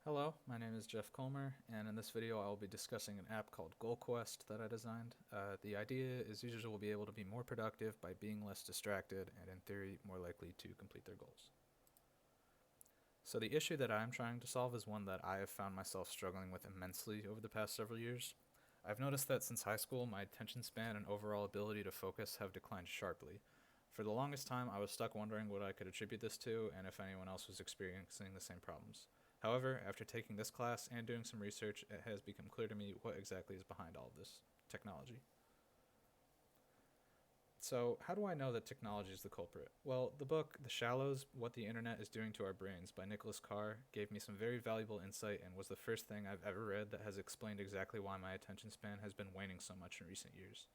Hello, my name is Geoff Kollmer, and in this video I will be discussing an app called GoalQuest that I designed. The idea is users will be able to be more productive by being less distracted and, in theory, more likely to complete their goals. So the issue that I'm trying to solve is one that I have found myself struggling with immensely over the past several years. I've noticed that since high school, my attention span and overall ability to focus have declined sharply. For the longest time, I was stuck wondering what I could attribute this to and if anyone else was experiencing the same problems. However, after taking this class and doing some research, it has become clear to me what exactly is behind all of this technology. So, how do I know that technology is the culprit? Well, the book, The Shallows What the Internet is Doing to Our Brains by Nicholas Carr gave me some very valuable insight and was the first thing I've ever read that has explained exactly why my attention span has been waning so much in recent years.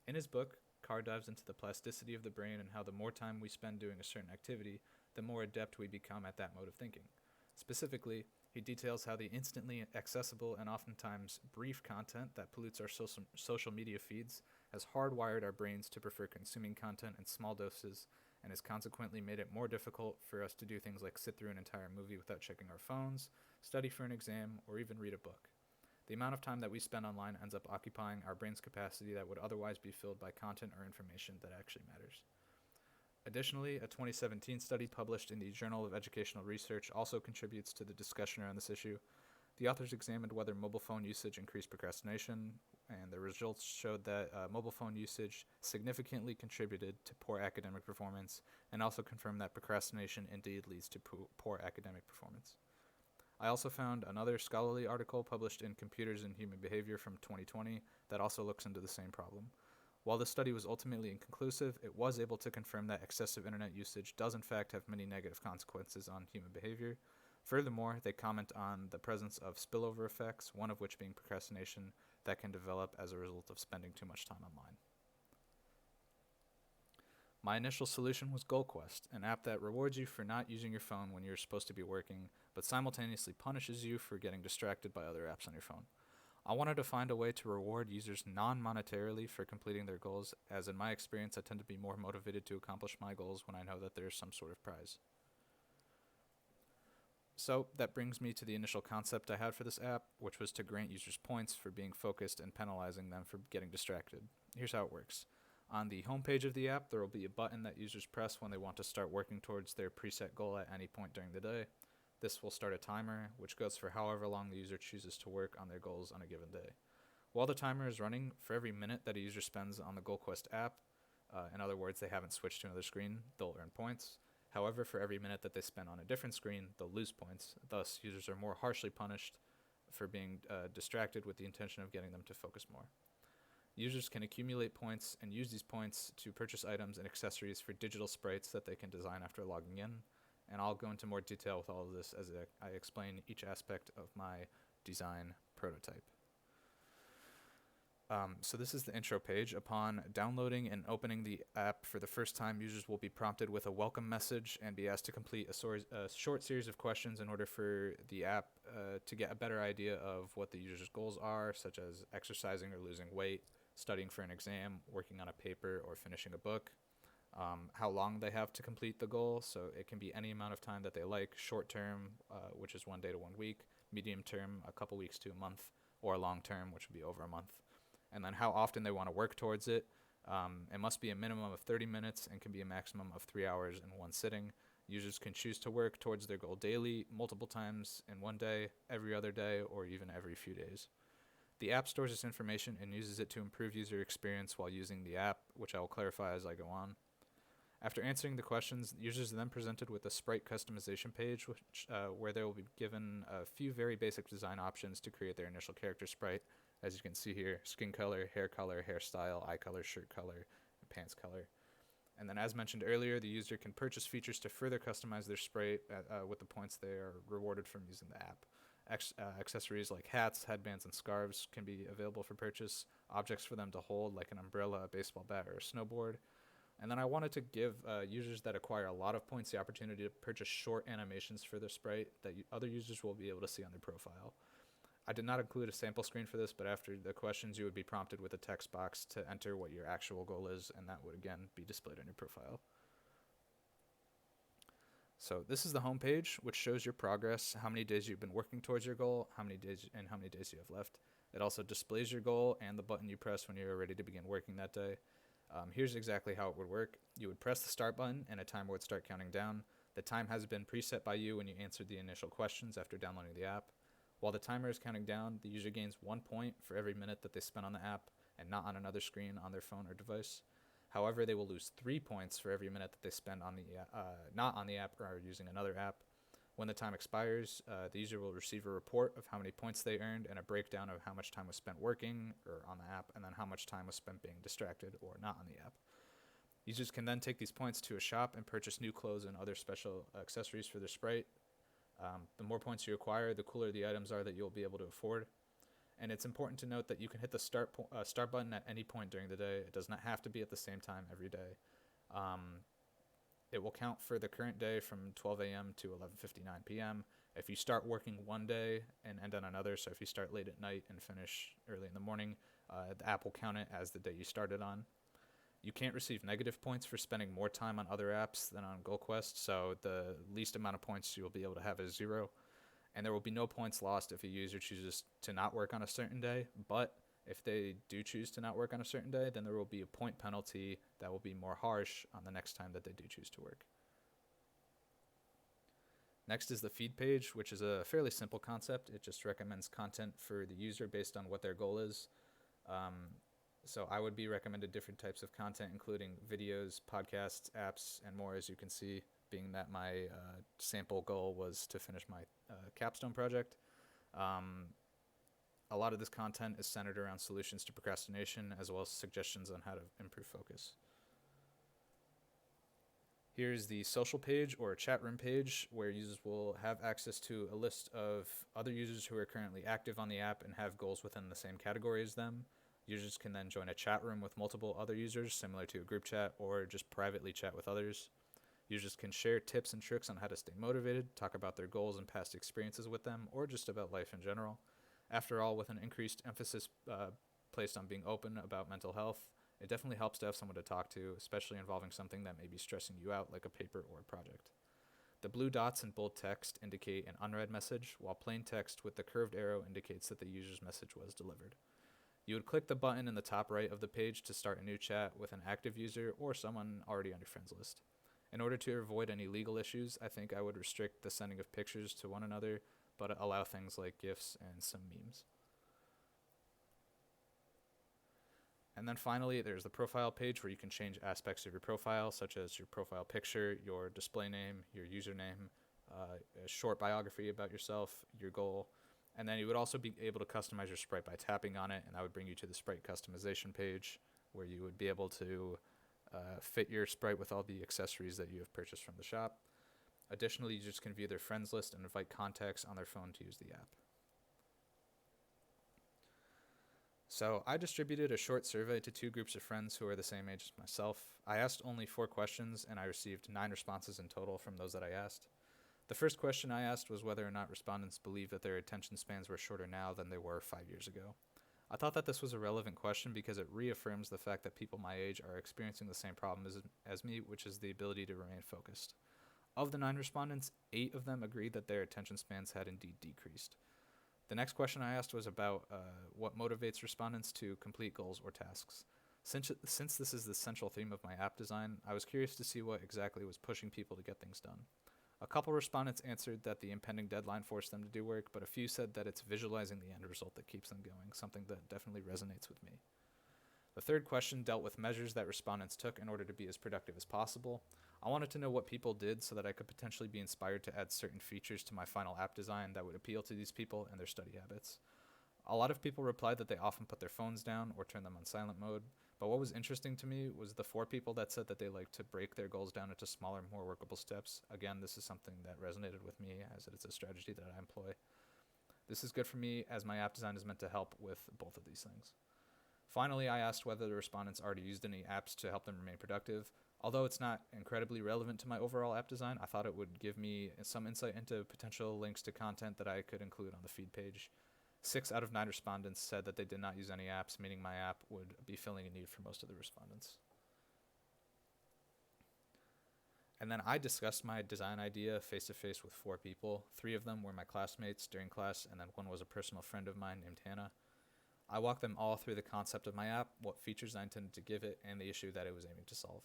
In his book, Carr dives into the plasticity of the brain and how the more time we spend doing a certain activity, the more adept we become at that mode of thinking. Specifically, he details how the instantly accessible and oftentimes brief content that pollutes our social media feeds has hardwired our brains to prefer consuming content in small doses and has consequently made it more difficult for us to do things like sit through an entire movie without checking our phones, study for an exam, or even read a book. The amount of time that we spend online ends up occupying our brain's capacity that would otherwise be filled by content or information that actually matters. Additionally, a 2017 study published in the Journal of Educational Research also contributes to the discussion around this issue. The authors examined whether mobile phone usage increased procrastination, and the results showed that mobile phone usage significantly contributed to poor academic performance and also confirmed that procrastination indeed leads to poor academic performance. I also found another scholarly article published in Computers and Human Behavior from 2020 that also looks into the same problem. While the study was ultimately inconclusive, it was able to confirm that excessive internet usage does in fact have many negative consequences on human behavior. Furthermore, they comment on the presence of spillover effects, one of which being procrastination, that can develop as a result of spending too much time online. My initial solution was GoalQuest, an app that rewards you for not using your phone when you're supposed to be working, but simultaneously punishes you for getting distracted by other apps on your phone. I wanted to find a way to reward users non-monetarily for completing their goals, as in my experience I tend to be more motivated to accomplish my goals when I know that there is some sort of prize. So that brings me to the initial concept I had for this app, which was to grant users points for being focused and penalizing them for getting distracted. Here's how it works. On the home page of the app, there will be a button that users press when they want to start working towards their preset goal at any point during the day. This will start a timer, which goes for however long the user chooses to work on their goals on a given day. While the timer is running, for every minute that a user spends on the GoalQuest app, in other words, they haven't switched to another screen, they'll earn points. However, for every minute that they spend on a different screen, they'll lose points. Thus, users are more harshly punished for being distracted with the intention of getting them to focus more. Users can accumulate points and use these points to purchase items and accessories for digital sprites that they can design after logging in. And I'll go into more detail with all of this as I explain each aspect of my design prototype. So this is the intro page. Upon downloading and opening the app for the first time, users will be prompted with a welcome message and be asked to complete a short series of questions in order for the app to get a better idea of what the user's goals are, such as exercising or losing weight, studying for an exam, working on a paper, or finishing a book. How long they have to complete the goal, so it can be any amount of time that they like, short term, which is 1 day to 1 week, medium term, a couple weeks to a month, or long term, which would be over a month. And then how often they want to work towards it. It must be a minimum of 30 minutes and can be a maximum of 3 hours in one sitting. Users can choose to work towards their goal daily, multiple times in one day, every other day, or even every few days. The app stores this information and uses it to improve user experience while using the app, which I will clarify as I go on. After answering the questions, users are then presented with a sprite customization page, where they will be given a few very basic design options to create their initial character sprite. As you can see here, skin color, hairstyle, eye color, shirt color, and pants color. And then as mentioned earlier, the user can purchase features to further customize their sprite with the points they are rewarded from using the app. Accessories like hats, headbands, and scarves can be available for purchase, objects for them to hold like an umbrella, a baseball bat, or a snowboard. And then I wanted to give users that acquire a lot of points the opportunity to purchase short animations for their sprite that other users will be able to see on their profile. I did not include a sample screen for this, but after the questions, you would be prompted with a text box to enter what your actual goal is, and that would again be displayed on your profile. So this is the home page, which shows your progress, how many days you've been working towards your goal, how many days you have left. It also displays your goal and the button you press when you're ready to begin working that day. Here's exactly how it would work. You would press the start button and a timer would start counting down. The time has been preset by you when you answered the initial questions after downloading the app. While the timer is counting down, the user gains 1 point for every minute that they spend on the app and not on another screen on their phone or device. However, they will lose 3 points for every minute that they spend on the not on the app or using another app. When the time expires, the user will receive a report of how many points they earned and a breakdown of how much time was spent working or on the app, and then how much time was spent being distracted or not on the app. Users can then take these points to a shop and purchase new clothes and other special accessories for their sprite. The more points you acquire, the cooler the items are that you'll be able to afford. And it's important to note that you can hit the start button at any point during the day. It does not have to be at the same time every day. It will count for the current day from 12 a.m. to 11:59 p.m. If you start working one day and end on another, so if you start late at night and finish early in the morning, the app will count it as the day you started on. You can't receive negative points for spending more time on other apps than on GoalQuest, so the least amount of points you'll be able to have is 0. And there will be no points lost if a user chooses to not work on a certain day, but if they do choose to not work on a certain day, then there will be a point penalty that will be more harsh on the next time that they do choose to work. Next is the feed page, which is a fairly simple concept. It just recommends content for the user based on what their goal is. So I would be recommended different types of content, including videos, podcasts, apps, and more, as you can see, being that my sample goal was to finish my capstone project. A lot of this content is centered around solutions to procrastination, as well as suggestions on how to improve focus. Here's the social page or chat room page, where users will have access to a list of other users who are currently active on the app and have goals within the same category as them. Users can then join a chat room with multiple other users, similar to a group chat, or just privately chat with others. Users can share tips and tricks on how to stay motivated, talk about their goals and past experiences with them, or just about life in general. After all, with an increased emphasis placed on being open about mental health, it definitely helps to have someone to talk to, especially involving something that may be stressing you out, like a paper or a project. The blue dots in bold text indicate an unread message, while plain text with the curved arrow indicates that the user's message was delivered. You would click the button in the top right of the page to start a new chat with an active user or someone already on your friends list. In order to avoid any legal issues, I think I would restrict the sending of pictures to one another, but allow things like GIFs and some memes. And then finally, there's the profile page, where you can change aspects of your profile, such as your profile picture, your display name, your username, a short biography about yourself, your goal. And then you would also be able to customize your sprite by tapping on it, and that would bring you to the sprite customization page, where you would be able to fit your sprite with all the accessories that you have purchased from the shop. Additionally, users can view their friends list and invite contacts on their phone to use the app. So I distributed a short survey to 2 groups of friends who are the same age as myself. I asked only 4 questions, and I received 9 responses in total from those that I asked. The first question I asked was whether or not respondents believe that their attention spans were shorter now than they were 5 years ago. I thought that this was a relevant question because it reaffirms the fact that people my age are experiencing the same problem as me, which is the ability to remain focused. Of the 9 respondents, 8 of them agreed that their attention spans had indeed decreased. The next question I asked was about what motivates respondents to complete goals or tasks. Since this is the central theme of my app design, I was curious to see what exactly was pushing people to get things done. A couple respondents answered that the impending deadline forced them to do work, but a few said that it's visualizing the end result that keeps them going, something that definitely resonates with me. The third question dealt with measures that respondents took in order to be as productive as possible. I wanted to know what people did so that I could potentially be inspired to add certain features to my final app design that would appeal to these people and their study habits. A lot of people replied that they often put their phones down or turn them on silent mode, but what was interesting to me was the 4 people that said that they like to break their goals down into smaller, more workable steps. Again, this is something that resonated with me, as it's a strategy that I employ. This is good for me, as my app design is meant to help with both of these things. Finally, I asked whether the respondents already used any apps to help them remain productive. Although it's not incredibly relevant to my overall app design, I thought it would give me some insight into potential links to content that I could include on the feed page. 6 out of 9 respondents said that they did not use any apps, meaning my app would be filling a need for most of the respondents. And then I discussed my design idea face to face with 4 people. 3 of them were my classmates during class, and then 1 was a personal friend of mine named Hannah. I walked them all through the concept of my app, what features I intended to give it, and the issue that it was aiming to solve.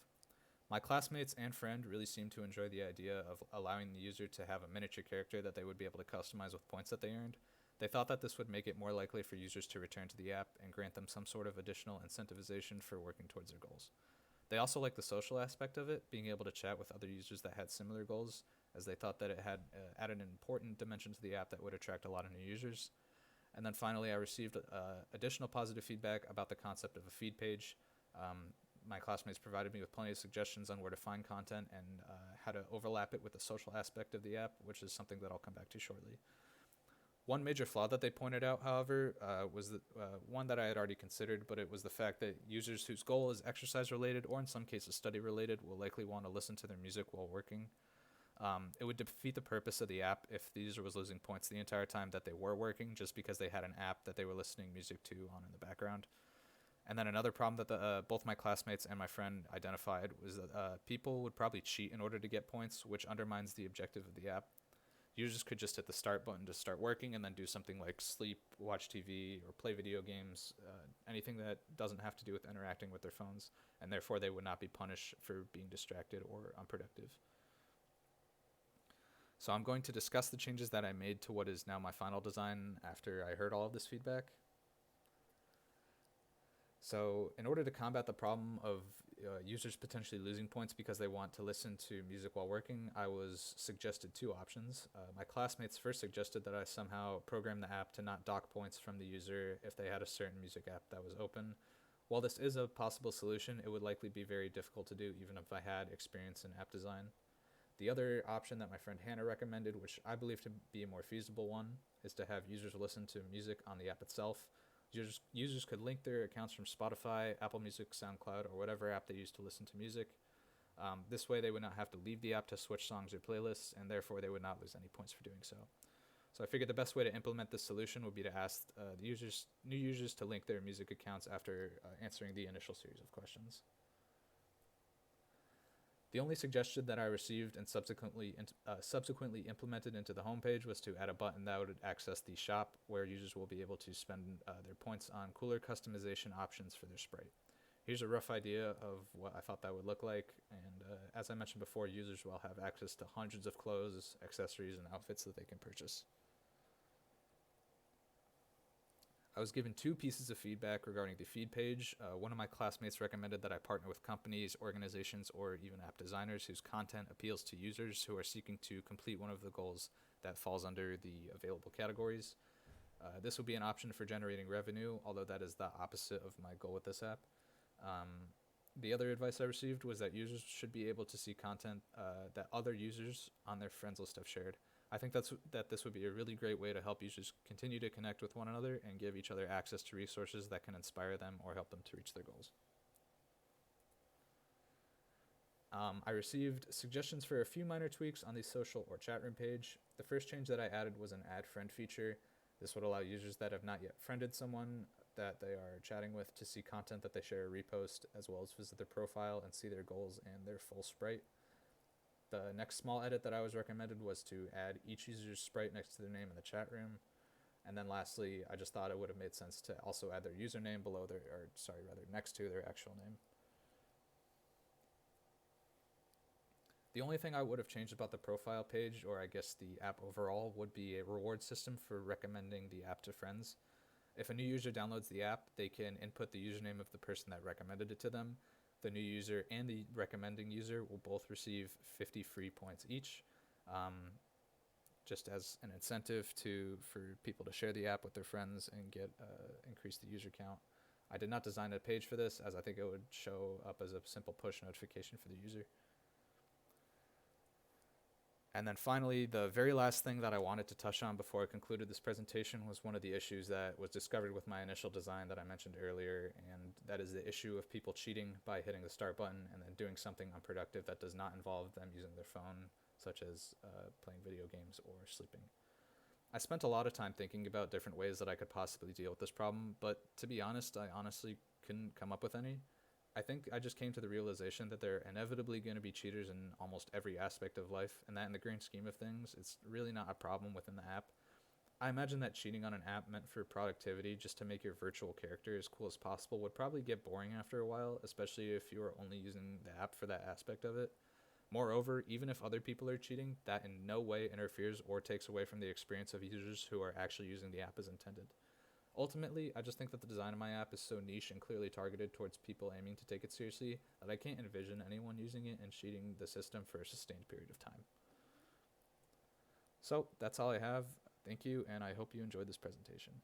My classmates and friend really seemed to enjoy the idea of allowing the user to have a miniature character that they would be able to customize with points that they earned. They thought that this would make it more likely for users to return to the app and grant them some sort of additional incentivization for working towards their goals. They also liked the social aspect of it, being able to chat with other users that had similar goals, as they thought that it had added an important dimension to the app that would attract a lot of new users. And then finally, I received additional positive feedback about the concept of a feed page. My classmates provided me with plenty of suggestions on where to find content and how to overlap it with the social aspect of the app, which is something that I'll come back to shortly. One major flaw that they pointed out, however, was one that I had already considered, but it was the fact that users whose goal is exercise related, or in some cases study related, will likely want to listen to their music while working. It would defeat the purpose of the app if the user was losing points the entire time that they were working, just because they had an app that they were listening music to on in the background. And then another problem that both my classmates and my friend identified was that people would probably cheat in order to get points, which undermines the objective of the app. Users could just hit the start button to start working and then do something like sleep, watch TV, or play video games, anything that doesn't have to do with interacting with their phones, and therefore they would not be punished for being distracted or unproductive. So I'm going to discuss the changes that I made to what is now my final design after I heard all of this feedback. So in order to combat the problem of users potentially losing points because they want to listen to music while working, I was suggested 2 options. My classmates first suggested that I somehow program the app to not dock points from the user if they had a certain music app that was open. While this is a possible solution, it would likely be very difficult to do even if I had experience in app design. The other option that my friend Hannah recommended, which I believe to be a more feasible one, is to have users listen to music on the app itself. Users could link their accounts from Spotify, Apple Music, SoundCloud, or whatever app they use to listen to music. This way they would not have to leave the app to switch songs or playlists, and therefore they would not lose any points for doing so. So I figured the best way to implement this solution would be to ask new users to link their music accounts after answering the initial series of questions. The only suggestion that I received and subsequently implemented into the homepage was to add a button that would access the shop, where users will be able to spend their points on cooler customization options for their sprite. Here's a rough idea of what I thought that would look like, and as I mentioned before, users will have access to hundreds of clothes, accessories, and outfits that they can purchase. I was given 2 pieces of feedback regarding the feed page. One of my classmates recommended that I partner with companies, organizations, or even app designers whose content appeals to users who are seeking to complete one of the goals that falls under the available categories. This would be an option for generating revenue, although that is the opposite of my goal with this app. The other advice I received was that users should be able to see content that other users on their friends list have shared. I think that this would be a really great way to help users continue to connect with one another and give each other access to resources that can inspire them or help them to reach their goals. I received suggestions for a few minor tweaks on the social or chat room page. The first change that I added was an add friend feature. This would allow users that have not yet friended someone that they are chatting with to see content that they share or repost, as well as visit their profile and see their goals and their full sprite. The next small edit that I was recommended was to add each user's sprite next to their name in the chat room. And then lastly, I just thought it would have made sense to also add their username next to their actual name. The only thing I would have changed about the profile page, or I guess the app overall, would be a reward system for recommending the app to friends. If a new user downloads the app, they can input the username of the person that recommended it to them. The new user and the recommending user will both receive 50 free points each, just as an incentive for people to share the app with their friends and increase the user count. I did not design a page for this, as I think it would show up as a simple push notification for the user. And then finally, the very last thing that I wanted to touch on before I concluded this presentation was one of the issues that was discovered with my initial design that I mentioned earlier, and that is the issue of people cheating by hitting the start button and then doing something unproductive that does not involve them using their phone, such as playing video games or sleeping. I spent a lot of time thinking about different ways that I could possibly deal with this problem, but to be honest, I honestly couldn't come up with any. I think I just came to the realization that there are inevitably going to be cheaters in almost every aspect of life, and that in the grand scheme of things, it's really not a problem within the app. I imagine that cheating on an app meant for productivity just to make your virtual character as cool as possible would probably get boring after a while, especially if you are only using the app for that aspect of it. Moreover, even if other people are cheating, that in no way interferes or takes away from the experience of users who are actually using the app as intended. Ultimately, I just think that the design of my app is so niche and clearly targeted towards people aiming to take it seriously that I can't envision anyone using it and cheating the system for a sustained period of time. So that's all I have. Thank you, and I hope you enjoyed this presentation.